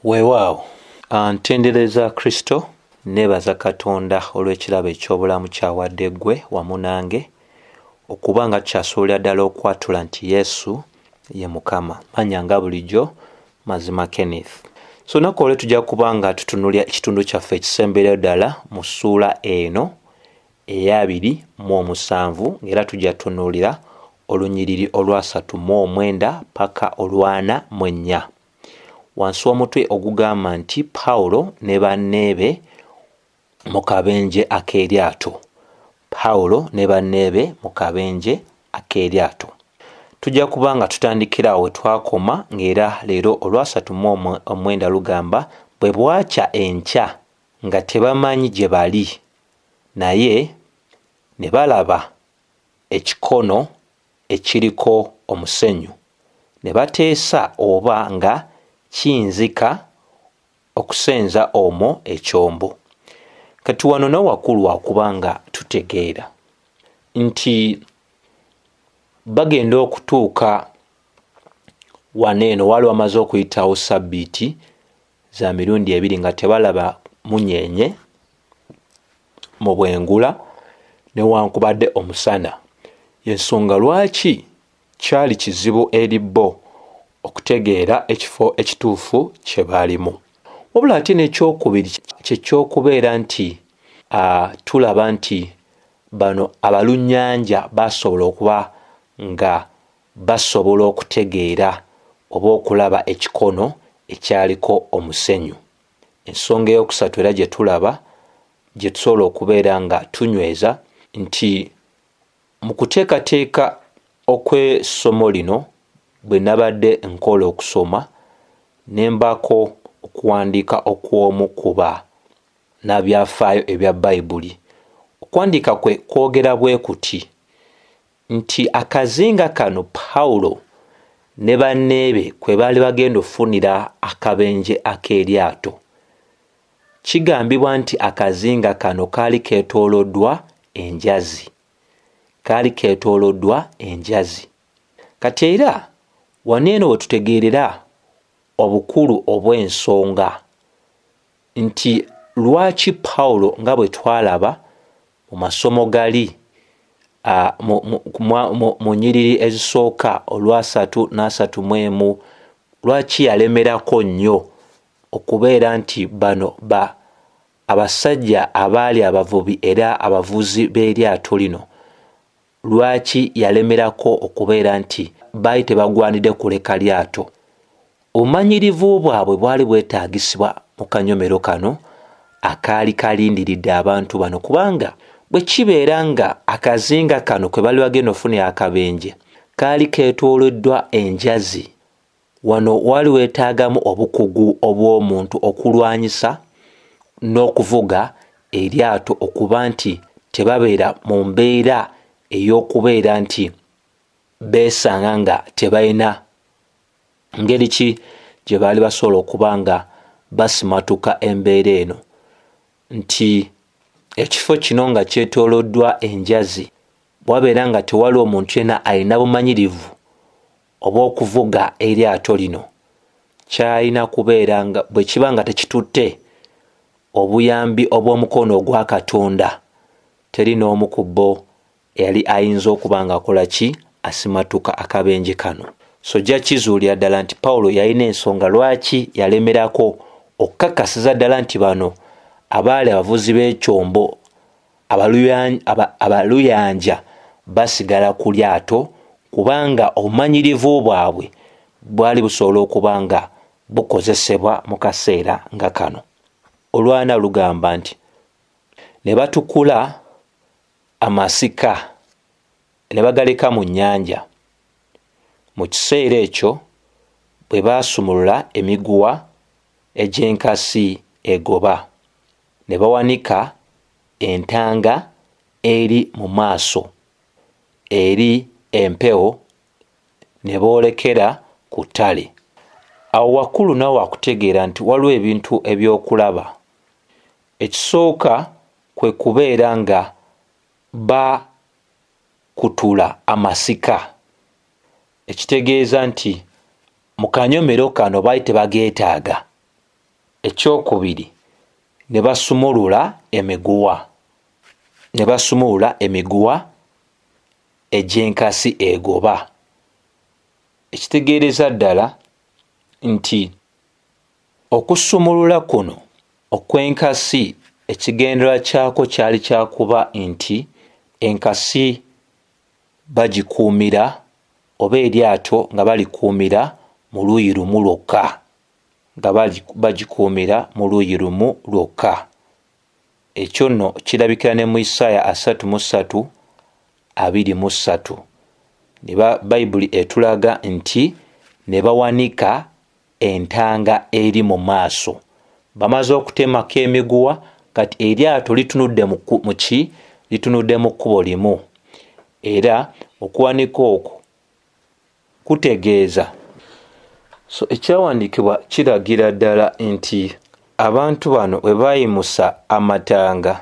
Weewaawo ntendereza Kristo neebaza Katonda olw'ekirabo eky'obulamu ky'awadde ggwe wamu nange okuba nga tukyasuubira ddala okwatula nti Yesu ye Mukama. Manya nga bulijjo Mazima Kenneth. So nnaku olwo tujja kuba nga tutunuulira ekitundu kyaffe ekisembereyo ddala mu ssuula eno eya 27 ng'era tujja tutunuulira olunyiriri olwa 39 paka olwa 44. Wansi w'omutwe ogugamba nti Pawulo ne banneebe mu kabenje ak'eryato. Pawulo ne banneebe mu kabenje ak'eryato. Tujja kuba nga tutandikira awo we twakoma ng'era leero olwa 39 lugamba bwe bwakya enkya nga tebamanyi gye bali naye ne balaba ekikono ekiriko omusenyu ne bateesa oba nga kiyinzika okusenza omwo ekyombo. Kati wano n'owakulu wakubanga tutegeera nti bagenda okutuuka waneeno wali wamaze okuyitawo sabbiiti za mirundi 2 nga tebalaba munyeenye mu bwengula newankubadde omusana. Y'ensonga lwaki kyali kizibu eri bo okutegeera ekifo ekituufu kye baalimu. Wabula ate n'ekyokubiri ky'ekyokubeera nti tulaba nti bano abalunnyanja basobola okuba nga basobola okutegeera oba okulaba ekikono ekyaliko omusenyu. Ensonga ey'okusatu era gye tulaba gye tusobola okubeera nga tunyweza nti mu kuteekateeka okw'essomo lino bwe nabadde nkola okusoma ne mbaako okuwandiika okw'omu kuba n'abyafaayo ebya Bayibuli. Okuwandiika kwe kwogera bwe kuti nti akazinga kano Pawulo ne banneebe kwe baali bagenda okufunira akabenje ak'eryato, kigambibwa nti akazinga kano kaali keetooloddwa enjazi. Kaali keetooloddwa enjazi. Kati era waneeno we tutegeerera obukulu obw'ensonga nti lwaki Pawulo nga bwe twalaba mu masomo gali mu nnyiriri ezisooka olwa 3 n'asatu lwaki yalemerako nnyo okubeera nti bano abasajja abaali abavubi era abavuzi b'eryato lino, lwaki yalemerako okubeera nti baali tebagwanidde kuleka lyato. Obumanyirivu bwabwe bwali bwetaagisibwa mu kanyomero kano akaali kalindiridde abantu bano, kubanga bwe kibeera nga akazinga kano kwe bali bagenda okufunira akabenje kaali keetooloddwa enjazi, wano wali weetaagamu obukugu obw'omuntu okulwanyisa n'okuvuga eryato okuba nti tebabeera mu mbeera ey'okubeera nti beesanga nga tebalina ngeri ki gye baali basobola okuba nga basimatuka embeera eno, nti ekifo kino nga kyetooloddwa enjazi bwabeera nga tewali omuntu yenna alina bumanyirivu oba okuvuga eryato lino, kyalina kubeera nga bwe kiba nga tekitutte obuyambi obw'omukono ogwa Katonda, teri n'omu ku bo yali ayinza okuba nga akola ki, asimatuka akabenje kano. So jja kizuulira ddala nti Pawulo yalina ensonga lwaki yalemerako okukakasiza ddala nti bano abaali abavuzi b'ekyombo abaluyanja basigala ku lyato, kubanga obumanyirivu bwabwe bwali busobola okuba nga bukozesebwa mu kaseera nga kano. Olwana lugamba nti ne batukula amasika ne bagaleka mu nnyanja. Mu kiseera ekyo bwe baasumulula emiguwa egy'enkasi egoba ne bawanika entanga eri mu maaso eri empewo ne boolekera ku ttale. Awo wakulu nawe wakutegeera nti waliwo ebintu eby'okulaba. Ekisooka kwe kubeera nga bakutula amasika, ekitegeeza nti mu kanyomero kano baali tebageetaaga Ekyokubiri, ne basumulula emiguwa egy'enkasi egoba. Ekitegeereza ddala nti okusumulula kuno okw'enkasi ekigendererwa kyako kyali kyakuba nti enkasi bagikuumira oba eryato nga balikuumira mu luuyi lumu lwokka, ekyo nno kirabikira ne mu Isaaya 33:23. Bayibuli etulaga nti ne bawanika entanga eri mu maaso. Bamaze okutemako emiguwa, kati eryato litunudde litunudde mu kkubo limu. Era okuwanika okwo kutegeeza, ekyawandiikibwa kiragira ddala nti abantu bano bwe baayimusa amatanga,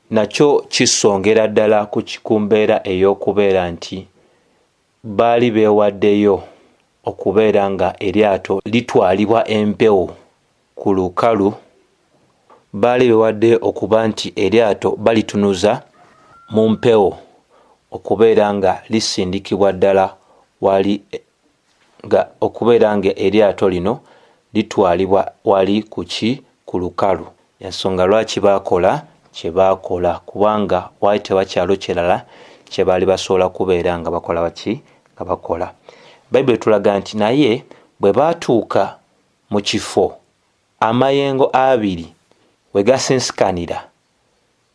nakyo kisongera ddala ku mbeera ey'okubeera nti baali beewaddeyo okubeera nga eryato litwalibwa empewo ku lukalu. Baali beewaddeyo okuba nti eryato balitunuza mu mpewo okubeera nga lisindikibwa ddala okubeera nga eryato lino litwalibwa wali ku lukalu. Ensonga lwaki baakola kye baakola, kubanga waali tewakyalo kirala kye baali basobola kubeera nga bakola nga bakola. Bayibuli etulaga nti naye bwe baatuuka mu kifo amayengo abiri we gasensikanira,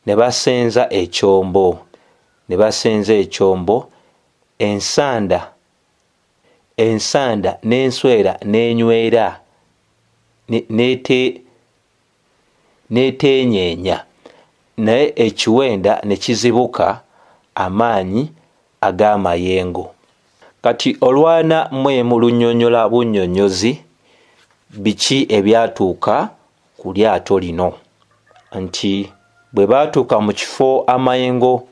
ne basenza ekyombo, ensanda n'enswera n'enywera n'eteenyeenya, naye ekiwenda ne kizibuka amaanyi ag'amayengo. Kati olwana mwe mu lunnyonnyola bunnyonnyozi, biki ebyatuuka ku lyato lino? Nti bwe baatuuka mu kifo amayengo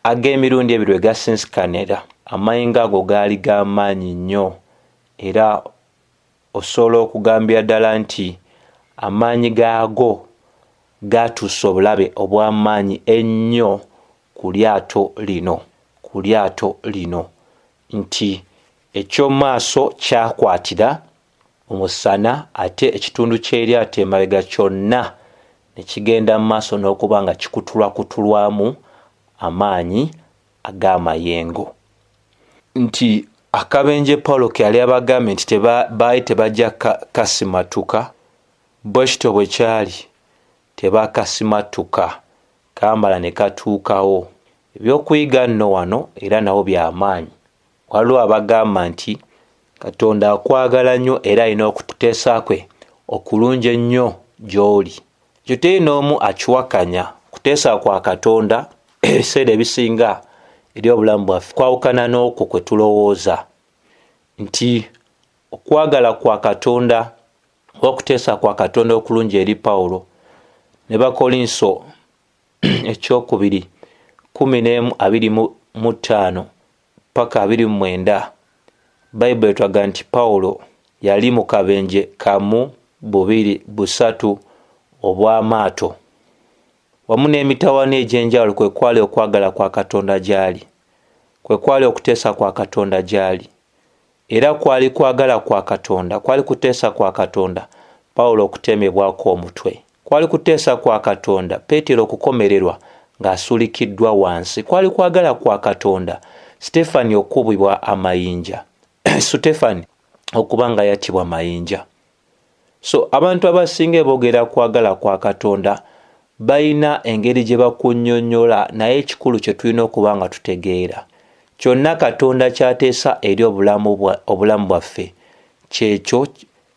ag'emirundi ebiri we gasensikanira, amayengo ago gaali g'amaanyi nnyo, era osobola okugambira ddala nti amaanyi gaago gaatuusa obulabe obw'amaanyi ennyo ku lyato lino, nti eky'omaaso kyakwatira omusana, ate ekitundu ky'eryato emabega kyonna ne kigenda mu maaso n'okuba nga kikutulwakutulwamu amaanyi ag'amayengo. Nti akabenje Pawulo ke yali abagambye nti baali tebajja kasimatuka, bwe kityo bwe kyali, tebakasimatuka, kaamala ne katuukawo. Ebyokuyiga nno wano era nabo by'amaanyi. Waliwo abagamba nti Katonda akwagala nnyo era alina okukuteesa kwe okulungi ennyo gy'oli. Ekyo teri n'omu akiwakanya. Kuteesa kwa Katonda ebiseera ebisinga eri obulamu bwaffe kwawukana n'okwo kwe tulowooza, nti okwagala kwa Katonda oba okuteesa kwa Katonda okulungi eri Pawulo ne Bakolinso ekyokubiri 11:25 paka 29, Bayibuli etulaga nti Pawulo yali mu kabenje kamu, bubiri, busatu obw'amaato. Wamu n'emitawaana egy'enjawulo kwe kwali okwagala kwa Katonda gy'ali, kwe kwali okuteesa kwa Katonda gy'ali, era kwali kwagala kwa Katonda, kwali kuteesa kwa Katonda Pawulo okutemebwako omutwe, kwali kuteesa kwa Katonda Peetero okukomererwa ng'asuulikiddwa wansi, kwali kwagala kwa Katonda Sitefani okubibwa amayinja, Sitefani okuba nga yattibwa mayinja. So abantu abasinga boogera kwagala kwa Katonda balina engeri gye bakunnyonnyola, naye ekikulu kye tulina okuba nga tutegeera, kyonna Katonda ky'ateesa eri obulamu bwaffe kyekyo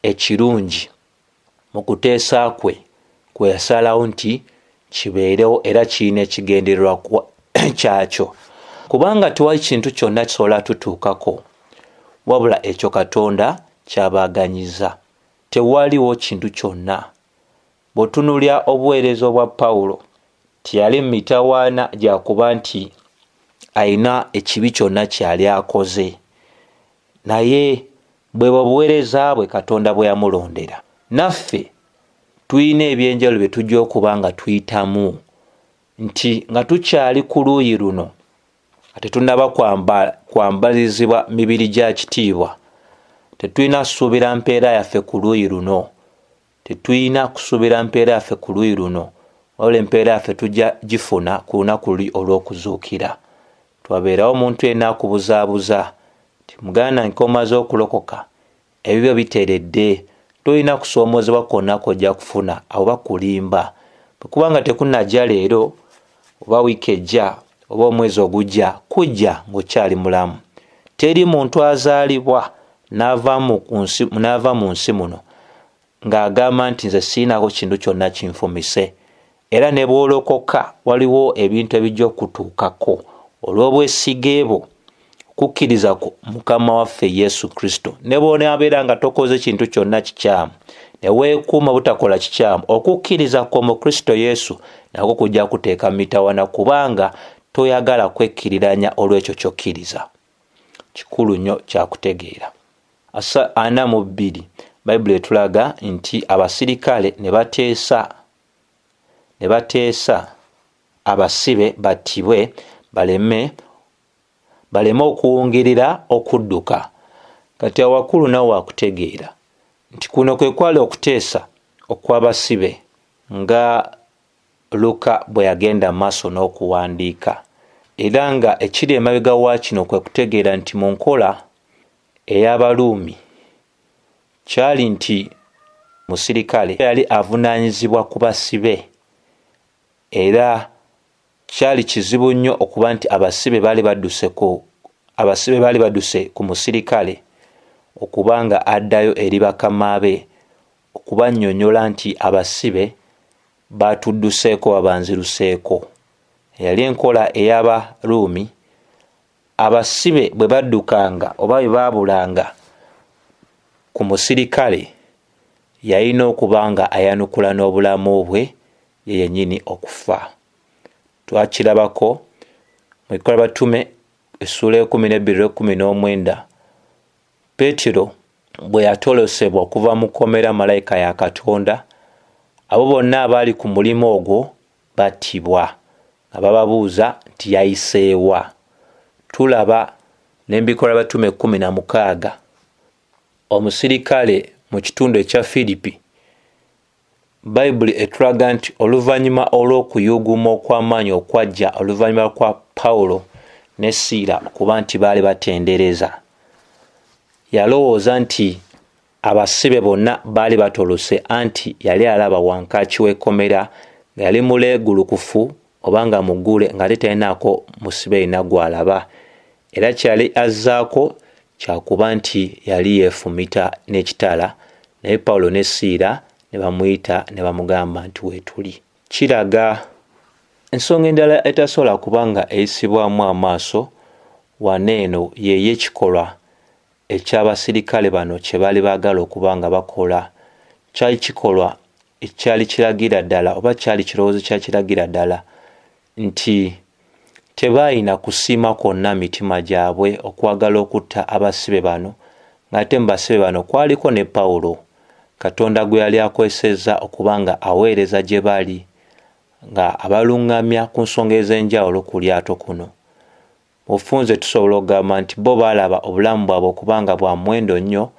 ekirungi mu kuteesa kwe yasalawo nti kibeerewo era kirina ekigendererwa kyakyo, kubanga tewali kintu kyonna kisobola tutuukako wabula ekyo Katonda ky'abaaganyiza. Tewaliwo kintu kyonna. Bw'otunuulira obuweereza obwa Pawulo, tiyali mu mitawaana gyakuba nti alina ekibi kyonna kyali akoze, naye bwe buweereza bwe Katonda bwe yamulondera. Naffe tuyina ebyenjawulo bye tujja okuba nga tuyitamu nti nga tukyali ku luuyi luno tetunnaba kwambalizibwa mibiri gya kitiibwa, tetulina kusuubira mpeera yaffe ku luuyi luno, tetulina kusuubira mpeera yaffe ku luuyi luno, wabula empeera yaffe tujja gifuna ku lunaku luli olw'okuzuukira. Twabeerawo omuntu yenna akubuzaabuza nti muganda nange omaze okulokoka, ebibyo biteredde, tolina kusoomozebwa kwonna kw'ojja kufuna abo bakulimba. Bwe kubanga tekunnajja leero oba wiiki ejja oba omwezi ogujja, kujja ng'okyali mulamu. Teri muntu azaalibwa n'ava mu nsi muno ng'agamba nti nze siinako kintu kyonna kinfumise. Era ne bw'olokoka waliwo ebintu ebijja okutuukako olw'obwesige bwo, okukkiriza ku Mukama waffe Yesu Kristo. Ne bw'onaabeera nga tokoze kintu kyonna kikyamu, ne weekuuma butakola kikyamu, okukkiriza kwo mu Kristo Yesu nakwo kujja kuteeka mitawana, kubanga toyagala kwekkiriranya olw'ekyo ky'okkiriza. Kikulu nnyo kyakutegeera. 42 Bayibuli etulaga nti abasirikale ne bateesa abasibe battibwe baleme okuwungirira okudduka. Kati awakulu nawe wakutegeera nti kuno kwe kwali okuteesa okw'abasibe nga Luka bwe yagenda maaso n'okuwandiika, era nga ekiri emabega wa kino kwe kutegeera nti mu nkola ey'Abaruumi kyali nti musirikale yali avunaanyizibwa ku basibe, era kyali kizibu nnyo okuba nti abasibe baali badduse ku musirikale okuba nga addayo eri bakama be okubannyonnyola nti abasibe batudduseeko babanziruseeko. Yali enkola ey'Abaruumi. Abasibe bwe baddukanga oba bwe baabulanga ku musirikale, yalina okuba nga ayanukula n'obulamu bwe ye yennyini okufa. Twakirabako mu Bikola by'Abatume essuula 12:19, Peetero bwe yatolosebwa okuva mu kkomera malayika ya Katonda, abo bonna abaali ku mulimu ogwo battibwa nga bababuuza nti yayiseewa. Tulaba ne mu Bikola by'Abatume 16 omusirikale mu kitundu ekya Filipi, Bayibuli etulaga nti oluvannyuma olw'okuyuuguma okw'amaanyi okwajja oluvannyuma kwa Pawulo ne Siira okuba nti baali batendereza, yalowooza nti abasibe bonna baali batolose, anti yali alaba wankaaki w'ekkomera nga yali muleegulukufu oba nga mugule ng'ate talinaako musibe yenna gw'alaba, era kyali azzaako kyakuba nti yali yeefumita n'ekitala. Naye Pawulo ne Siira ne bamuyita ne bamugamba nti weetuli. Kiraga ensonga endala etasobola kubanga eyisibwamu amaaso waneeno ye ekikolwa eky'abasirikale bano kye baali baagala okuba nga bakola. Kyali kikolwa ekyali kiragira ddala oba kyali kirowoozo kyakiragira ddala nti tebaayina kusiima kwonna mitima gyabwe okwagala okutta abasibe bano, ng'ate mu basibe bano kwaliko ne Pawulo, Katonda gwe yali akozesezza okuba nga aweereza gye bali, nga abaluŋŋamya ku nsonga ez'enjawulo ku lyato kuno. Ofunze tusobola okugamba nti bo baalaba obulamu bwabwe okubanga bwa muwendo nnyo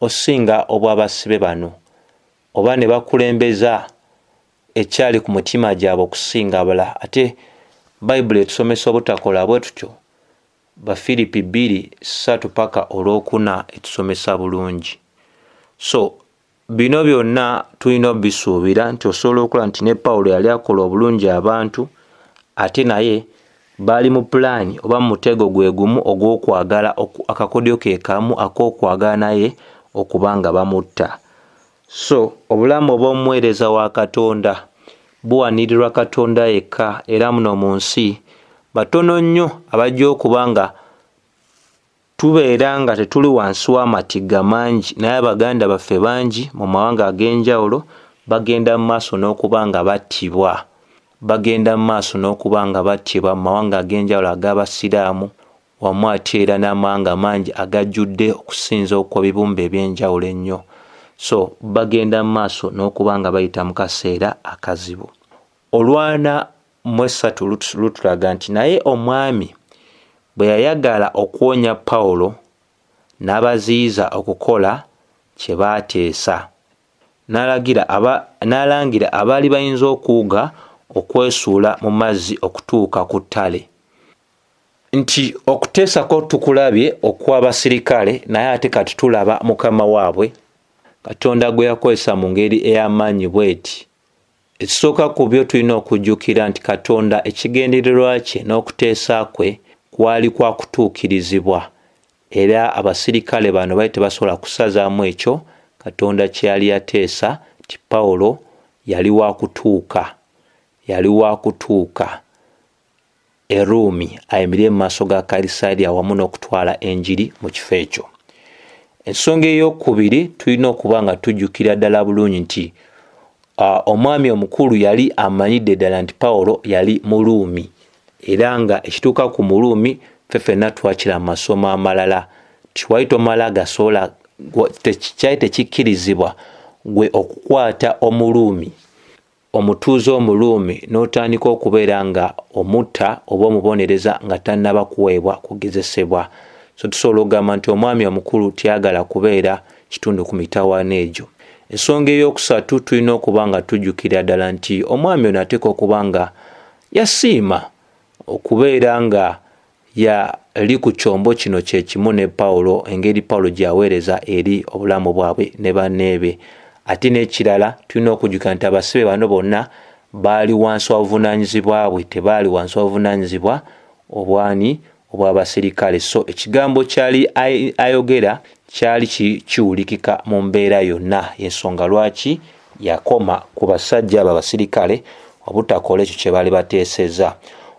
osinga obw'abasibe bano, oba ne bakulembeza ekyali ku mutima gyabwe okusinga abalala. Ate Bayibuli etusomesa obutakola bwe tutyo. Bafilipi 2:3-4 etusomesa bulungi. So bino byonna tulina obisuubira nti osobola okukola nti ne Pawulo yali akola obulungi abantu, ate naye baali mu pulaani oba mu mutego gwe gumu ogw'okwagala akakodyo ke kamu ak'okwagala naye okuba nga bamutta. So obulamu obw'omuweereza wa Katonda buwanirirwa Katonda yekka, era muno mu nsi batono nnyo abajja okuba nga tubeera nga tetuli wansi w'amatigga mangi, naye abaganda baffe bangi mu mawanga ag'enjawulo bagenda mu maaso n'okuba nga battibwa. Mu mawanga ag'enjawulo ag'Abasiraamu, wamu ate era n'amawanga mangi agajjudde okusinza okw'ebibumba eby'enjawulo ennyo. so bagenda mu maaso n'okuba nga bayita mu kaseera akazibu. Olwana mu 3 lutulaga nti naye omwami bwe yayagala okuwonya Pawulo n'abaziyiza okukola kye baateesa, n'alangira abaali bayinza okuwuga okwesuula mu mazzi okutuuka ku ttale. Nti okuteesako tukulabye okw'abasirikale, naye ate kati tulaba mukama waabwe Katonda gwe yakozesa mu ngeri ey'amaanyi bw'eti. Ekisooka ku byo tulina okujjukira nti Katonda ekigendererwa kye n'okuteesa kwe kwali kwa kutuukirizibwa, era abasirikale bano bali tebasobola kusazaamu ekyo Katonda kye yali yateesa nti Pawulo yali wa kutuuka e Ruumi ayimirire mu maaso ga Kayisaliya awamu n'okutwala enjiri mu kifo ekyo. Ensonga ey'okubiri tulina okuba nga tujjukira ddala bulungi nti omwami omukulu yali amanyidde ddala nti Pawulo yali Muruumi, era nga ekituuka ku Muruumi ffenna twakira mu masomo amalala nti wali tomala gasobola kyali tekikkirizibwa gwe okukwata Omuruumi, omutuuze Omuruumi n'otandika okubeera nga omutta oba omubonereza nga tannaba kuweebwa kugezesebwa. So tusobola okugamba nti omwami omukulu tiyagala kubeera kitundu ku mitawaana egyo. Ensonga ey'okusatu tulina okuba nga tujjukira ddala nti omwami ono ateeka okuba nga yasiima okubeera nga yali ku kyombo kino kye kimu ne Pawulo, engeri Pawulo gy'aweereza eri obulamu bwabwe ne banneebe. Ate n'ekirala tulina okujjukira nti abasibe bano bonna baali wansi wa buvunaanyizibwa bwe, tebaali wansi wa buvunaanyizibwa obw'abasirikale. So ekigambo kyali ayogera kyali kiwulikika mu mbeera yonna, y'ensonga lwaki yakoma ku basajja abo abasirikale obutakola ekyo kye baali bateesezza.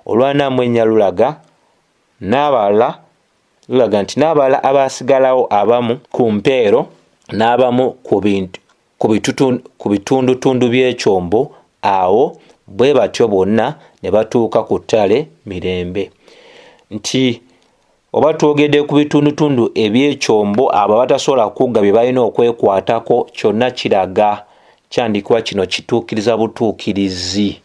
Olwanamu ennya lulaga nti n'abalala abaasigalawo, abamu ku mpeero n'abamu ku bitundutundu by'ekyombo, awo bwe batyo bonna ne batuuka ku ttale mirembe. Nti oba twogedde ku bitundutundu eby'ekyombo, abo abatasobola kuwuga bye balina okwekwatako, kyonna kiraga kyandikibwa kino kituukiriza butuukirizi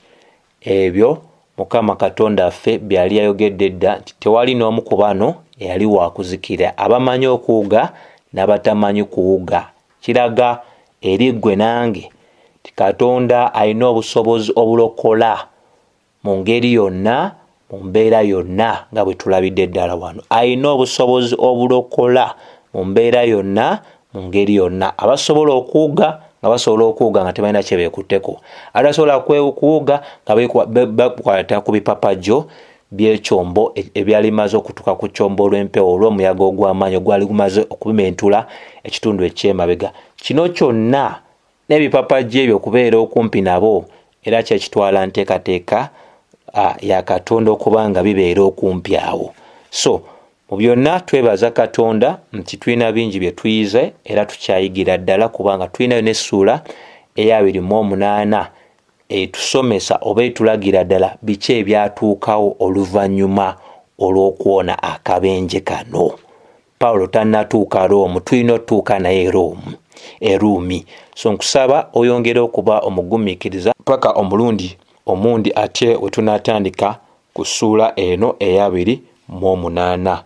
ebyo Mukama Katonda waffe byali yayogedde dda nti tewali n'omu ku bano eyali wakuzikira, abamanyi okuwuga n'abatamanyi kuwuga. Kiraga eri ggwe nange nti Katonda alina obusobozi obulokola mu ngeri yonna, mu mbeera yonna, nga bwe tulabidde ddala wano. Alina obusobozi obulokola mu mbeera yonna, mu ngeri yonna. Abasobola okuwuga nga basobola okuwuga nga tebalina kye beekutteko, abasobola kuwuga nga bakwata ku bipapajjo by'ekyombo ebyali bimaze okutuuka ku kyombo olw'empewo, olw'omuyaga ogw'amaanyi ogwali gumaze okubimentula ekitundu eky'emabega. Kino kyonna n'ebipapajjo ebyo okubeera okumpi nabo era kyekitwala nteekateeka ya Katonda okuba nga bibeera okumpi awo. So mu byonna twebaza Katonda nti tulina bingi bye tuyize era tukyayigira ddala, kubanga tulinayo n'essuula eya 28 etusomesa oba etulagira ddala biki ebyatuukawo oluvannyuma olw'okuwona akabenje kano. Pawulo tannatuuka Roomu, tulina otuuka naye e Ruumi. So nkusaba oyongere okuba omugumiikiriza paka omulundi omundi ate we tunaatandika ku ssuula eno eya 28.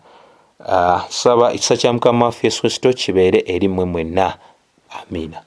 Saba ekisa kya Mukama waffe Yesu Kristo kibeere eri mmwe mwenna. Amiina.